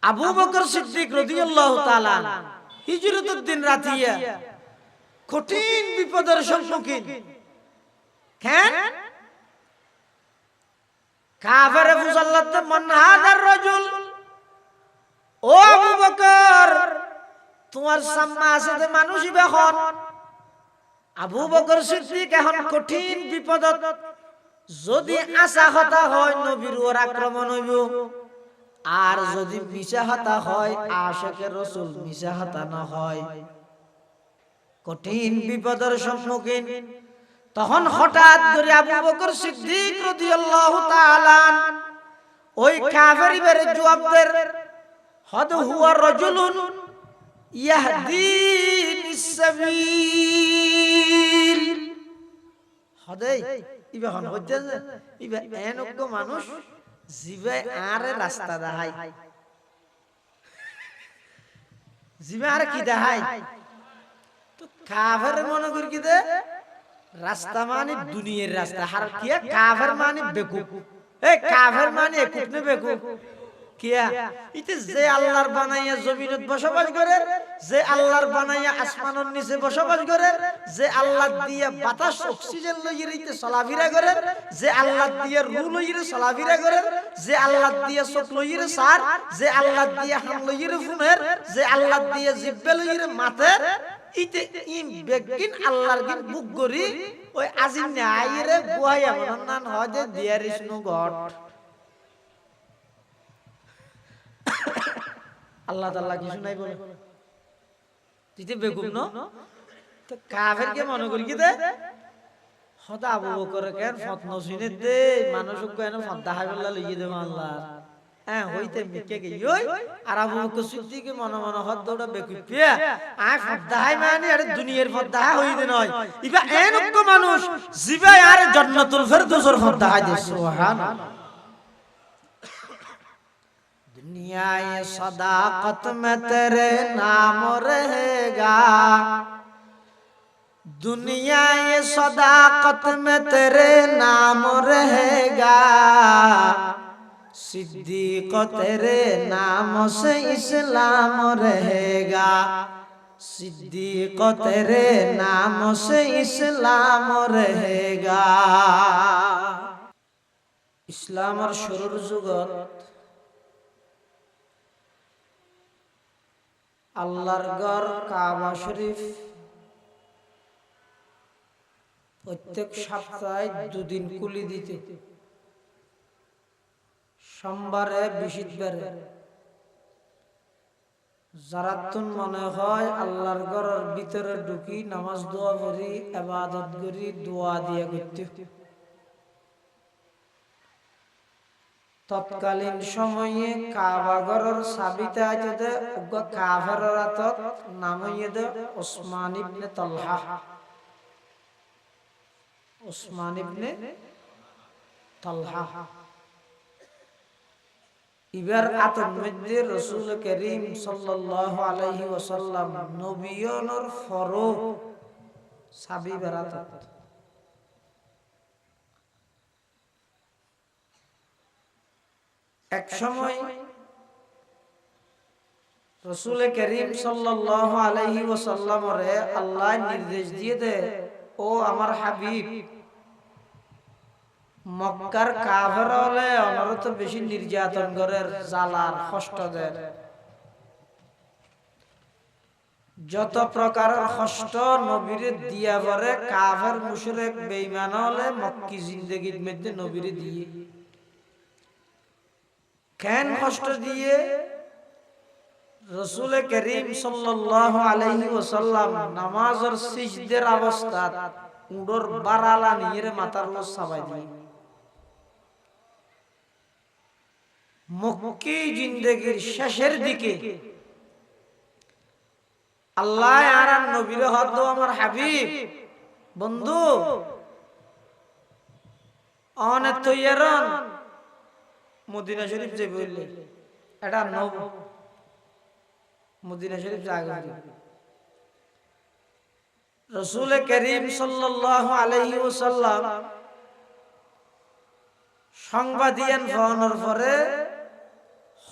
আবু বকর সিদ্দিক রাদিয়াল্লাহু তাআলা হিজরতের দিন রাতিয়া কঠিন বিপদের সম্মুখীন। কেন? কাফেরে ফুসাল্লাতে মান হাদার রাজুল, ও আবু বকর তোমার সামনে আছে মানুষই বেখন। আবু বকর সিদ্দিক এখন কঠিন বিপদত, যদি আশা হতা হয় নবীর ওর আক্রমণ হইব, আর যদি মিশা হতা হয় আশিকের রাসূল মিশা হতা না হয়, কঠিন বিপদের সম্মুখীন। তখন হঠাৎ করে আবু বকর সিদ্দিক রাদিয়াল্লাহু তাআলা ওই কাফেরের জবাব দেন, হদ হুয়া রাজুলুন ইয়াহদিনিস সাবিল। হদে ইবা হন হচ্ছে ইবা এনক মানুষ জিবে আরে রাস্তা দেখায়, জিবে আরে কি দেখায়। তো কাফের মনে করি কি দে রাস্তা মানে দুনিয়ার রাস্তা, আর কি কাফের মানে বেকুব। এই কাফের মানে একুব নে বেকুব কিয়া? ইতে যে আল্লাহর বানাইয়া জমিনত বসবাস করে, যে আল্লাহর বানাইয়া আসমানের নিচে বসবাস করে, যে আল্লাহ দিয়া বাতাস অক্সিজেন লইয়ে ইতে চলাফেরা করে, যে আল্লাহ দিয়া রূহ লইয়ে চলাফেরা করে, যে আল্লাহ দিয়া চোখ লইয়ে সার, যে আল্লাহ দিয়া হাম লইয়ে ফুনের, যে আল্লাহ দিয়া জিব্বে লইয়ে মাথে, ইতে ইম বেগিন আল্লাহর গিন বুক করি ওই আজিম নে আইরে গুহাইয়া বনান হয় যে দেয়ার ইজ নো গড। আল্লাহ তাআলা কিছু নাই বলে দিতে বেগুম ন। তো কাফের কে মনে করি কি দে হদা আবু বকর কেন ফতন শুনে দে মানুষ কেন ফদা হাইবল্লা লইয়ে দে আল্লাহ। হ্যাঁ হইতে মিকে গই ওই আর আবু বকর সিদ্দিক মনে মনে হদ দৌড়া বেকুপিয়া আয় ফদা হাই মানে আরে দুনিয়ার ফদা হই দে নয়, ইবা এনক মানুষ জিবা আর জান্নাতুল ফেরদৌসের ফদা হাই দে। সুবহানাল্লাহ। दुनिया ये सदाकत में तेरे नाम रहेगा, दुनिया ये सदाकत में तेरे नाम रहेगा, सिद्दीक तेरे नाम से इस्लाम रहेगा, सिद्दीक तेरे नाम से इस्लाम रहेगा। इस्लाम और शुरूर जुगत আল্লাহর ঘর কাবা শরীফ প্রত্যেক সপ্তাহে দুদিন কুলি দিতে, সোমবারে বৃহস্পতিবারে। যারা তুন মনে হয় আল্লাহর ঘরের ভিতরে ঢুকি নামাজ দোয়া করি ইবাদত করি দোয়া দিয়া করতে, তৎকালীন সময়ে কাবা ঘরের সাবিতে আছে কাফেরের হাতত নাম হইয়ে ওসমান ইবনে তালহা। ওসমান ইবনে তালহা ইবার আতর মধ্যে রাসূল করিম সাল্লাল্লাহু আলাইহি ওয়াসাল্লাম নবিয়নর ফরো সাবি বারাত। এক সময় রাসূল করিম সাল্লাল্লাহু আলাইহি ওয়াসাল্লামরে আল্লাহ নির্দেশ দিয়ে দে, ও আমার হাবিব মক্কার কাফেররা হলে অনরত বেশি নির্যাতন করে, জ্বালার কষ্ট দেয়, যত প্রকারের কষ্ট নবীরে দিয়া পরে কাফের মুশরিক বেঈমান হলে মক্কি জিন্দেগীর মধ্যে নবীরে দিয়ে কেন কষ্ট দিয়ে। রাসূল করিম সাল্লাল্লাহু আলাইহি ওয়াসাল্লাম নামাজের সিজদার অবস্থাত উড়র বারালা নিয়ে মাথার উপর চাপাই দিয়ে মক্কি জিন্দেগীর শেষের দিকে আল্লাহ আর নবীর হদ আমার হাবিব বন্ধু অনেক তৈয়ারন মদিনা শরীফ যে বললে এটা নব মদিনা শরীফ জায়গা। রাসূল করিম সাল্লাল্লাহু আলাইহি ওয়াসাল্লাম সংবাদিয়ান ফোনের পরে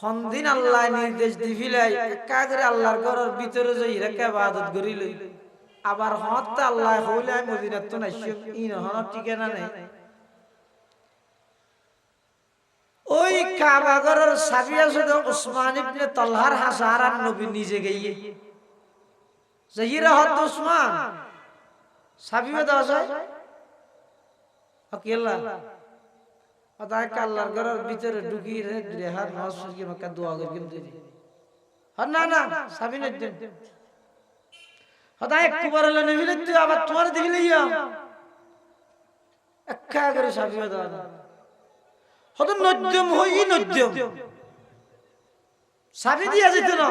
হন্দিন আল্লাহ নির্দেশ দিবিলাই কাগরে আল্লাহর ঘরের ভিতরে যাই রেখে ইবাদত করিল আবার হত আল্লাহ হইলে মদিনাত তো নাইছে ইন হন ঠিকানা নেই ওই কাবা ঘরের চাবি আছে উসমান ইবনে তালহার হাসারান নবী নিজে গিয়ে যাইরা হত উসমান চাবিও দাও যায় আকেলা আদায় আল্লাহর ঘরের ভিতরে ঢুকি রে রেহার নামাজ পড়ি মক্কা দোয়া করি কিন্তু আর না না চাবি নাই দেন আদায় একবার হলো নবীলে তুই আবার তোমার দিলে ইয়া একা করে চাবিও দাও হত নদ্যম হই নদ্যম চাবি দিয়া যেত না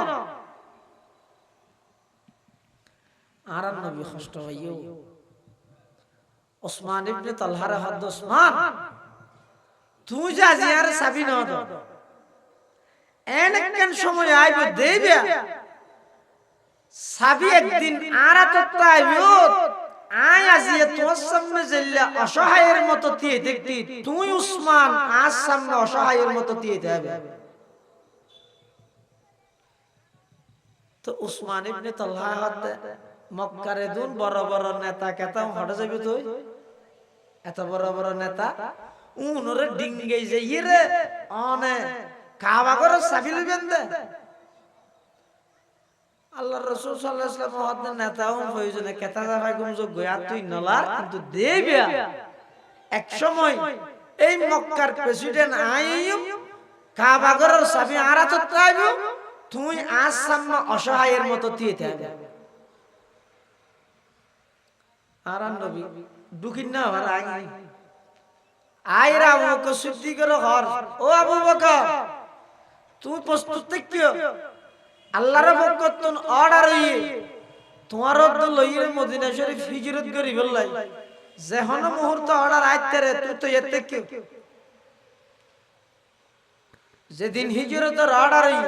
আর নবী কষ্ট হইও উসমান ইবনে তালহার হাদ উসমান তুই যা জিয়ার চাবি না দাও এনেকন সময় আইবে দেবে চাবি একদিন আরাতত আইবে আয় আজিয়ে তোর সামনে জেল্লা অসহায়ের মতো দিয়ে দেখতি তুই উসমান আজ সামনে অসহায়ের মতো দিয়ে যাবে তো উসমান ইবনে তালহা হাত মক্কারে দুন বড় বড় নেতা কেতা হটে যাবে তুই এত বড় বড় নেতা উনরে ডিঙ্গে যাই রে অনে কাবা করে চাবি লইবেন দে আল্লাহর রাসূল সাল্লাল্লাহু আলাইহি ওয়াসাল্লাম হদ নেতাও প্রয়োজনে কেতা ভাই গুম যোগ গয়া তুই নলার কিন্তু দেবিয়া এক সময় এই মক্কার প্রেসিডেন্ট আইয়ুব কাবা ঘরের চাবি আরাত চাইবো তুই আজ সামনে অসহায়ের মতো দিতে হবে আরান নবী দুখিন না আর আই আইরা আবু বকর সিদ্দিকের ঘর ও আবু বকর তুই প্রস্তুত থাকিও আল্লাহর বরকতন অর্ডার হই তোমার তো লইরে মদিনা শরীফ হিজরত করি বললাই যেহন মুহূর্ত অর্ডার আইতে রে তুই তো এতে কি যেদিন হিজরতের অর্ডার হই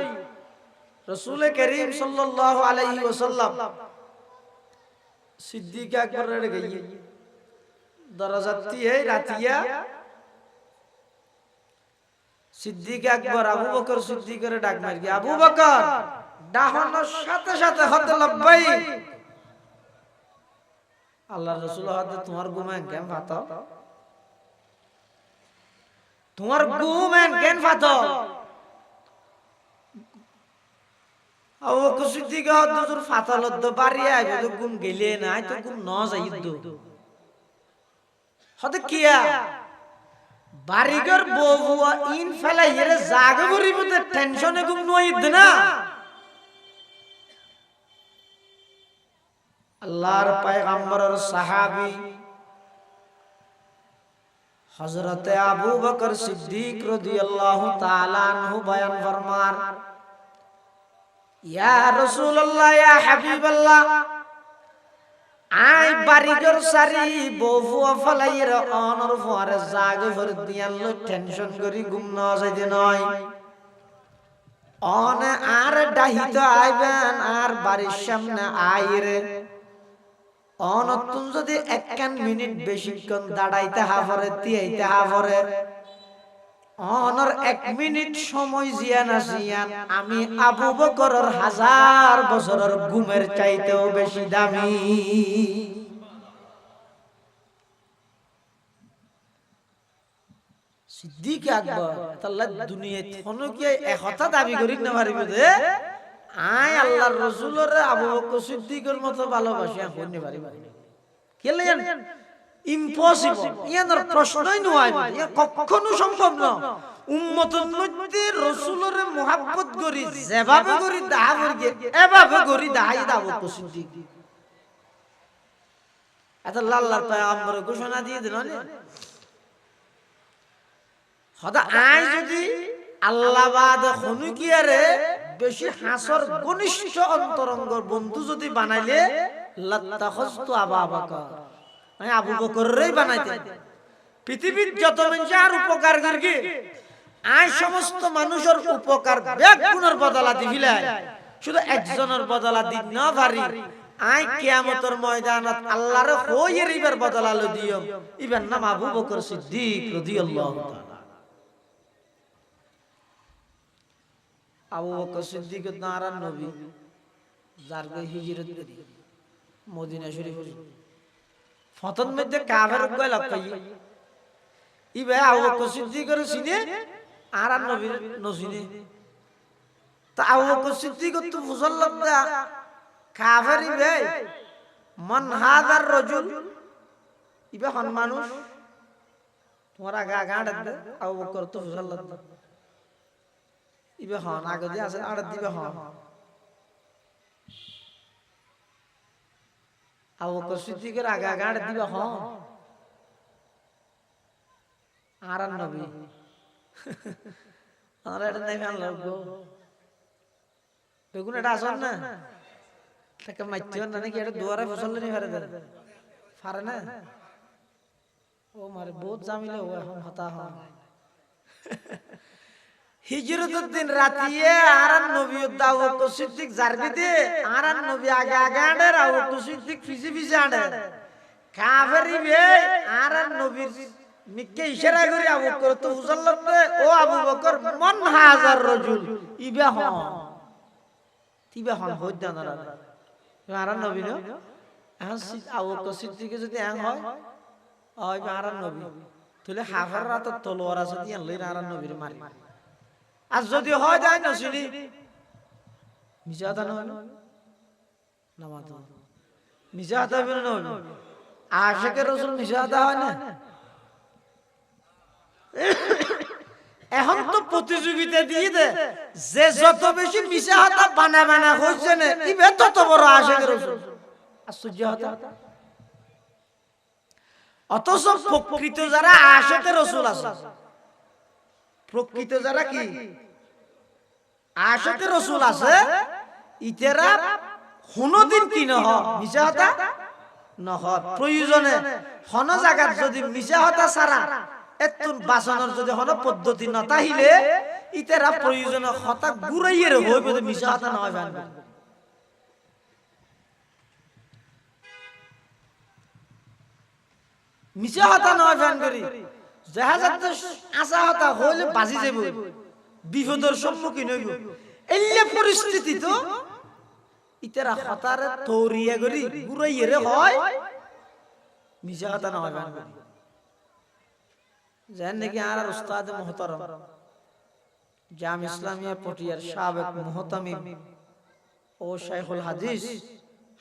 রাসূল করিম সাল্লাল্লাহু আলাইহি ওয়াসাল্লাম সিদ্দিক আকবরের গিয়ে দরজাতি হে রাতিয়া সিদ্দিক আকবর আবু বকর সিদ্দিকের ডাক মার গিয়ে আবু বকর ডাহনের সাথে সাথে হতে লব্বাই আল্লাহর রাসূল হতে তোমার গুমেন কেন ফাতো তোমার গুমেন কেন ফাতো আবু বকর সিদ্দিক হতে তোর ফাতালত বাড়ি আইবে তো গুম গেলে না তো গুম ন যাইদ হতে কিয়া বাড়িঘর বউয়া ইন ফেলাই এরে জাগে গরিবতে টেনশনে গুম নইদ না আল্লাহর পয়গম্বরের সাহাবী হযরত আবু বকর সিদ্দিক রাদিয়াল্লাহু তাআলা আনহু বয়ান ফরমান ইয়া রাসূলুল্লাহ ইয়া হাবিবাল্লাহ আই বাড়িঘর সারি বউয়া ফলাইর অনর ফরে জাগে ভর দিয়াল টেনশন করি ঘুম না যাইতে নয় অন আর ডাহিত আইবেন আর বাড়ির সামনে আইরে অনতুন যদি একখান মিনিট বেশিক্ষণ দাঁড়াইতে হাফরে তিয়াইতে হাফরে অনর 1 মিনিট সময় জিয়ান আসিয়ান আমি আবু বকরের 1000 বছরের ঘুমের চাইতেও বেশি দামি সিদ্দিক আকবর আল্লাহ দুনিয়াত কোনো কি একতা দাবি করি না পারিব দে আয় আল্লাহর রাসূলের আবু বকর সিদ্দিকের মতো ভালোবাসি আপনি পারিব কেলে জানেন ইম্পসিবল ইয়ার প্রশ্নই নয় ইয়া কখনো সম্ভব না উম্মতের মধ্যে রাসূলের মুহাব্বত করি যেভাবে করি দাহা করি এভাবে করি দাহাই আবু বকর সিদ্দিক এত আল্লাহর পয়গম্বর ঘোষণা দিয়ে দিল না হদা আই যদি আল্লাহ বাদ হনুকিয়ারে বেশি হাসর ঘনিষ্ঠ অন্তরঙ্গ বন্ধু যদি বানাইলে লাত্তাখস্তু আবু বকর আমি আবু বকররেই বানাইতে পৃথিবীর যত মানুষ আর উপকার করগে আই সমস্ত মানুষের উপকার বেগ গুণের বদলা দিবিলাই শুধু একজনের বদলা দিন না পারি আই কিয়ামতের ময়দানত আল্লাহর হইয়ের ইবার বদলা ল দিও ইবার নাম আবু বকর সিদ্দিক রাদিয়াল্লাহু তাআলা আবু বকর সিদ্দিক নারান নবী যার গে হিজরত করি মদিনা শরীফ ফতন মধ্যে কাফের কয় লক্কাই ইবে আবু বকর সিদ্দিকের সিনে আরান নবীর নসিনে তা আবু বকর সিদ্দিক তো মুসল্লাত দা কাফের ইবে মান হাদার রাজুল ইবে হন মানুষ তোমার আগা গাঁড় দে আবু বকর তো মুসল্লাত দা ইবে হন আগে যে আছে আড় দিবে হন আবু বকর সিদ্দিকের আগা গাঁড় দিবে হন আরান নবী আমরা এটা নাই মানল গো বেগুন এটা আসল না তাকে মাইতিও না নাকি এটা দুয়ারে ফসল নি পারে পারে না ও মারে বহুত জামিলে ও এখন হতা হন হিজরতের দিন রাতিয়ে আরান নবী আবু বকর সিদ্দিক জারবিতে আরান নবী আগে আগে আড়ে আবু বকর সিদ্দিক পিছে পিছে আড়ে কাফেরি বে আরান নবীর মিকে ইশারা করে আবু বকর তো মুসল্লাতে ও আবু বকর মান হাজার রাজুল ইবে হন তিবে হন হইদা না আরান নবী না এখন আবু বকর সিদ্দিকে যদি এং হয় ওই আরান নবী তাহলে হাফার রাত তলোয়ার আছে দিয়ে লই আরান নবীর মারি আর যদি হয় যায় না শুনি মিজাদা নয় নামাজ মিজাদা বিন নয় আশিকের রাসূল মিজাদা হয় না এখন তো প্রতিযোগিতা দিয়ে দে যে যত বেশি মিজাদা বানা বানা হইছে না ইবে তত বড় আশিকের রাসূল আশ্চর্য হতা অথচ প্রকৃত যারা আশিকের রাসূল আছে প্রকৃত যারা কি আশিকের রাসূল আছে ইতেরা কোনদিন কি নহ মিছা কথা নহ প্রয়োজনে হন জায়গা যদি মিছা কথা ছাড়া এতুন বাসনের যদি হন পদ্ধতি না তাইলে ইতেরা প্রয়োজনে কথা ঘুরাইয়ের হইবে যে মিছা কথা না হয় বানবে মিছা কথা না হয় বানবে জাহাজাতে আসা হতা হইলে বাজি যাইব বিপদের সম্মুখীন হইব এলে পরিস্থিতি তো ইতারা হতারে তৌরিয়া করি ঘুরাইয়ে হয় মিছা কথা না হয় বানবে জানেন নাকি আর উস্তাদ মুহতারাম জাম ইসলামিয়া পটিয়ার সাবেক মুহতামিম ও শাইখুল হাদিস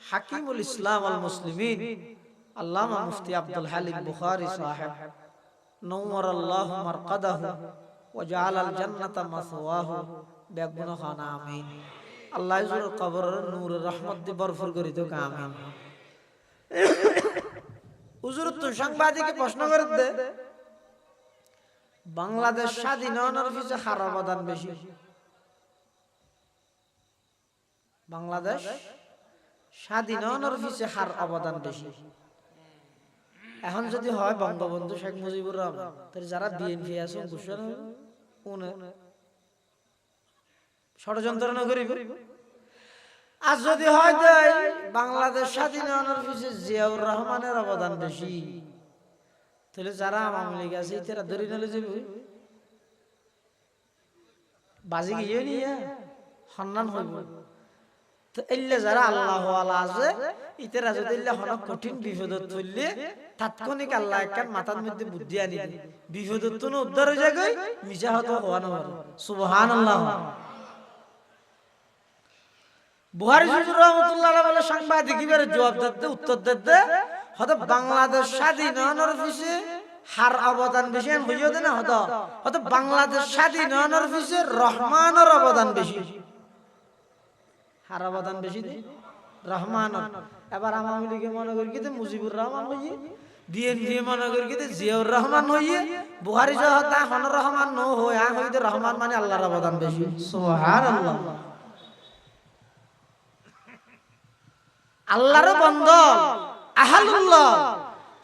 হাকিমুল ইসলাম আল মুসলিমিন আল্লামা মুফতি আব্দুল হালিম বুখারী সাহেব নওয়ার আল্লাহ মারকাদাহু ওয়া জাআলাল জান্নাতা মাসওয়াহু বেগুনা খানা আমিন আল্লাহ জুর কবরের নূর রহমত দি ভরপুর করি তো আমিন হুজুর তো সাংবাদিককে প্রশ্ন করে দে বাংলাদেশ স্বাধীন হওয়ার পিছে কার অবদান বেশি বাংলাদেশ স্বাধীন হওয়ার পিছে কার অবদান বেশি এখন যদি হয় বঙ্গবন্ধু শেখ মুজিবুর রহমান তাহলে যারা বিএনপি আছে ঘোষণ ষড়যন্ত্র না করিব আর যদি হয় বাংলাদেশ স্বাধীন হওয়ার পিছে জিয়াউর রহমানের অবদান বেশি তাহলে যারা আওয়ামী লীগ আছে তারা ধরে নিলে যাবে বাজি গিয়ে নিয়ে সম্মান হইব তো এলে যারা আল্লাহ ওয়ালা আছে ইতারা যদি এলে হন কঠিন বিপদত পড়লে তাৎক্ষণিক আল্লাহ একখান মাথার মধ্যে বুদ্ধি আনি বিপদত তো উদ্ধার হয়ে যায় মিশা হতো হওয়া না সুবহানাল্লাহ বুখারী হুজুর রাহমাতুল্লাহ আলাইহি বলে সাংবাদিক এবারে জবাব দিতে উত্তর দিতে হয়তো বাংলাদেশ স্বাধীন হওয়ার পিছে হার অবদান বেশি বুঝিয়ে দেন হয়তো বাংলাদেশ স্বাধীন হওয়ার পিছে রহমানের অবদান বেশি হার অবদান বেশি রহমান এবার আওয়ামী লীগে মনে করি কিন্তু মুজিবুর রহমান হইয়ে বিএনপি মনে করি কিন্তু জিয়াউর রহমান হইয়ে বুখারী সাহেব হন রহমান নো হয় আ হইতে রহমান মানে আল্লাহর অবদান বেশি সুবহানাল্লাহ আল্লাহর বান্দা আহলুল্লাহ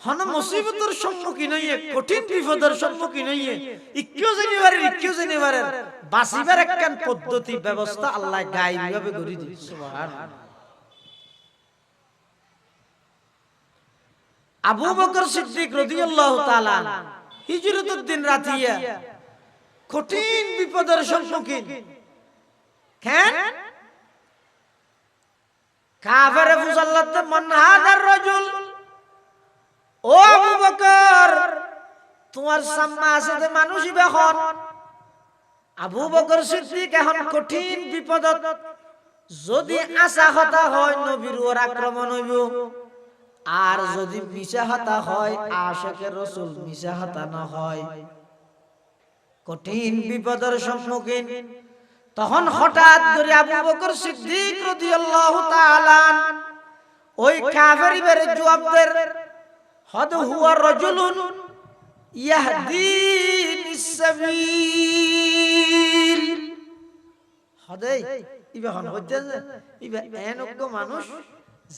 হন মুসিবতের সম্মুখীন হইয়ে কঠিন বিপদের সম্মুখীন হইয়ে ইক্কিও জানিবারের বাঁচিবার একখান পদ্ধতি ব্যবস্থা আল্লাহ গায়বীভাবে করে দিয়েছে সুবহানাল্লাহ আবু বকর সিদ্দিক রাদিয়াল্লাহু তাআলা হিজরতের দিন রাতিয়া কঠিন বিপদের সম্মুখীন কেন কাফেরে ফুসাল্লাতে মান হাদার রাজুল, ও আবু বকর তোমার সামনে আছে মানুষই বেখন। আবু বকর সিদ্দিক এখন কঠিন বিপদত, যদি আশা হতা হয় নবীর ওর আক্রমণ হইব, আর যদি মিশা হতা হয় আশিকের রাসূল মিশা হতা না হয়, কঠিন বিপদের সম্মুখীন। তখন হঠাৎ করে আবু বকর সিদ্দিক রাদিয়াল্লাহু তাআলা ওই কাফেরের জবাবদের হদ হুয়া রাজুলুন ইয়াহদিনিস সাবিল, হদেই ইবে হন হইতে ইবে এনক মানুষ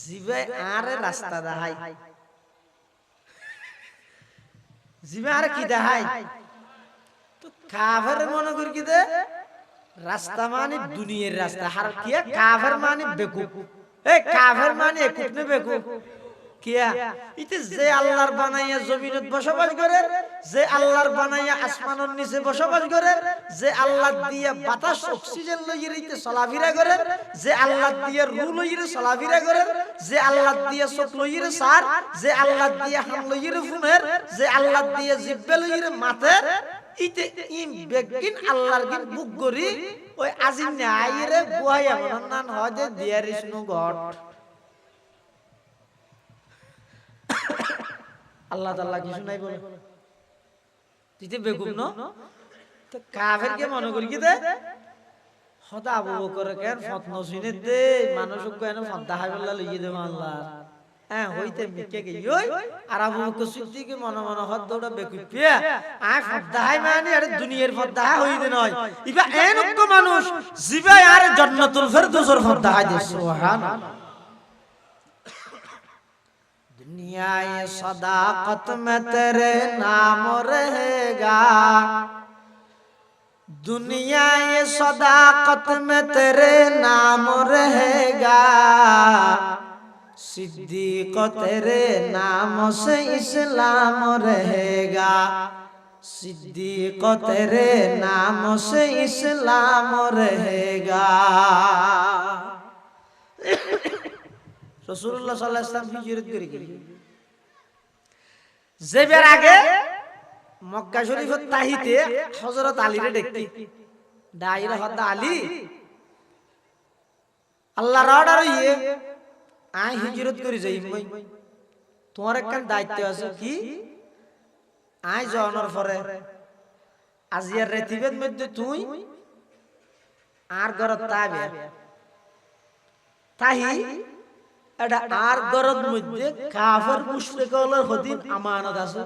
জিবে আরে রাস্তা দেখায়, জিবে আর কি দেখায়। তো কাফের মনে করি কি দে রাস্তা মানে দুনিয়ার রাস্তা, আর কি কাফের মানে বেকুব। এই কাফের মানে একুব নে বেকুব কিয়া? ইতে যে আল্লাহর বানাইয়া জমিনত বসবাস করে, যে আল্লাহর বানাইয়া আসমানের নিচে বসবাস করে, যে আল্লাহ দিয়া বাতাস অক্সিজেন লইয়ে ইতে চলাফেরা করে, যে আল্লাহ দিয়া রু লইয়ে চলাফেরা করে, যে আল্লাহ দিয়া চোখ লইয়ে সার, যে আল্লাহ দিয়া হাম লইয়ে ফুনের, যে আল্লাহ দিয়া জিব্বা লইয়ে মাথে, ইতে ইন বেগিন আল্লাহর গিন বুক গরি ওই আজিন আইরে গুয়াইয়া মননান হয় যে দেয়ার ইজ নো গড। আল্লাহ তাআলা কিছু নাই বলে তুই বেকুব ন। তো কাফের কে মনে করি কি দে হদা আবু বকর কেন ফতন শুনে দে মানুষ কেন ফদা হাইবল্লা লইয়ে দে আল্লাহ হ্যাঁ হইতে মিকে গে ওই আর আবু বকর সিদ্দিক মনে মনে হদ দৌড়া বেকুব পিয়া আয় ফদা হাই মানে আরে দুনিয়ার ফদা হই দে নয় ইবা এনক মানুষ জিবা আর জান্নাতুল ফেরদৌসের ফদা হাই দে সুবহানাল্লাহ। दुनिया ये सदाकत में तेरे नाम रहेगा, दुनिया ये सदाकत में तेरे नाम रहेगा, सिद्दीक तेरे नाम से इस्लाम रहेगा, सिद्दीक तेरे नाम से इस्लाम रहेगा। রাসূলুল্লাহ সাল্লাল্লাহু আলাইহি ওয়াসাল্লাম হিজরত করে গেলেন, যাবার আগে মক্কা শরীফের তাহিতে হযরত আলীরে দেখতে দাইরা হদা আলী আল্লাহর অর্ডার ইয়ে আই হিজরত করে যাই মই তোমার একখান দায়িত্ব আছে কি আই জনের পরে আজিয়ার রাতিবের মধ্যে তুই আর ঘরত তাবে তাহি এটা আর গরদ মধ্যে কাফের মুশরিকদের হদিন আমানত আছে,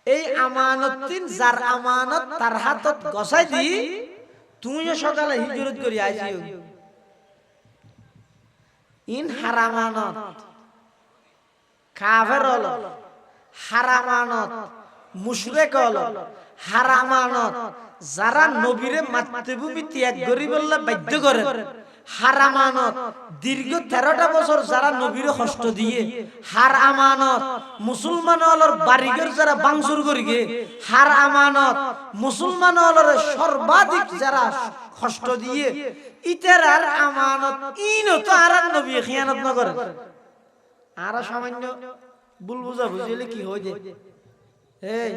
এই আমানতিন যার আমানত তার হাতত গছাই দি তুইও সকালে হিজরত করি আইছিও। ইন হারামানত কাফের হলো, হারামানত মুশরিক হলো, হারামানত যারা নবীরে মাতৃভূমি ত্যাগ করি বললে বাধ্য করে, হারামানত দীর্ঘ 13টা বছর যারা নবীর কষ্ট দিয়ে, হার আমানত মুসলমান হলর বাড়িঘর যারা ভাঙচুর করিগে, হার আমানত মুসলমান হলর সর্বাধিক যারা কষ্ট দিয়ে, ইতার আমানত ইনো তো আর নবী খিয়ানত না করে। আর সামান্য ভুল বুঝা বুঝিলে কি হয়ে যায়, এই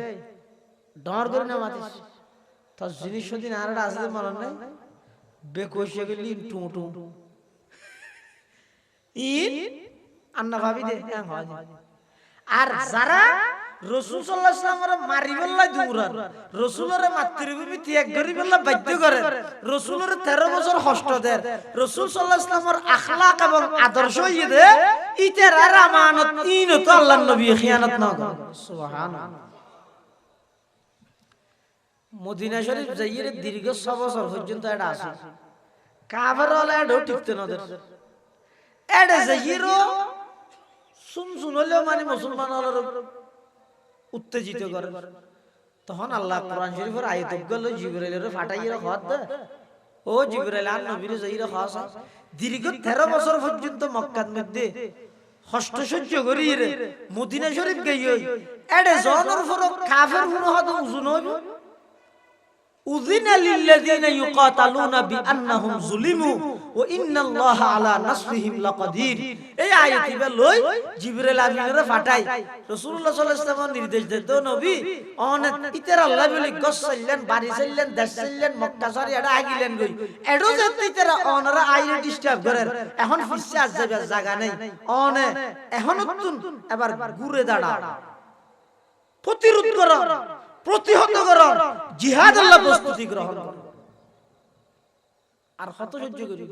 ডর করে না মাতিস তোর জিনিস দিন আর আসতে মনে নাই বেকোশে গেলি টুটু ইন আন্না ভাবি দে আর যারা রাসূল সাল্লাল্লাহু আলাইহি ওয়াসাল্লামের মারিবেল্লা দূরান রাসূলের মাতৃভূমি ত্যাগ করি বললা বাধ্য করে, রাসূলের 13 বছর কষ্ট দেন, রাসূল সাল্লাল্লাহু আলাইহি ওয়াসাল্লামের আখলাক এবং আদর্শ ইয়ে দে ইতার আর আমানত ইন তো আল্লাহর নবী খিয়ানত না করে। সুবহানাল্লাহ। মদিনা শরীফ যাইয়ে দীর্ঘ 6 বছর পর্যন্ত এটা আছে কাফের হলে এটা টিকতে না দেন এটা যাইয়েরও শুন হলেও মানে মুসলমান হলের উত্তেজিত করে। তখন আল্লাহ কোরআন শরীফের আয়াত গেল জিবরাইলের ফাটাইয়ে হাত দে ও জিবরাইল আর নবীর যাইরে খাস দীর্ঘ 13 বছর পর্যন্ত মক্কার মধ্যে কষ্ট সহ্য করি রে মদিনা শরীফ গই এটা জনের ফর কাফের হুন হদ উজুন হইব উযিনা লিল্লাযিনা ইউকাতালুনা বিআন্নাহুম যুলিমু ওয়া ইন্নাল্লাহা আলা নাসরিহিম লাকাদির। এই আয়াতিবা লই জিবরাইল আমিনরে ফাটাই রাসূলুল্লাহ সাল্লাল্লাহু আলাইহি ওয়াসাল্লাম নির্দেশ দেন নবী অনে ইতার আল্লাহ বলি গস চাইলেন বাড়ি চাইলেন দেশ চাইলেন মক্কা শহরে এটা আগিলেন গই এডো যেতে ইতারা অনরা আইরে ডিস্টার্ব করেন এখন ফিসে আজ যাবে জায়গা নাই অনে এখন তুন এবার ঘুরে দাঁড়া প্রতিরোধ করো প্রতিহত করো জিহাদ আল্লাহ প্রস্তুতি গ্রহণ করো আর কত সহ্য করি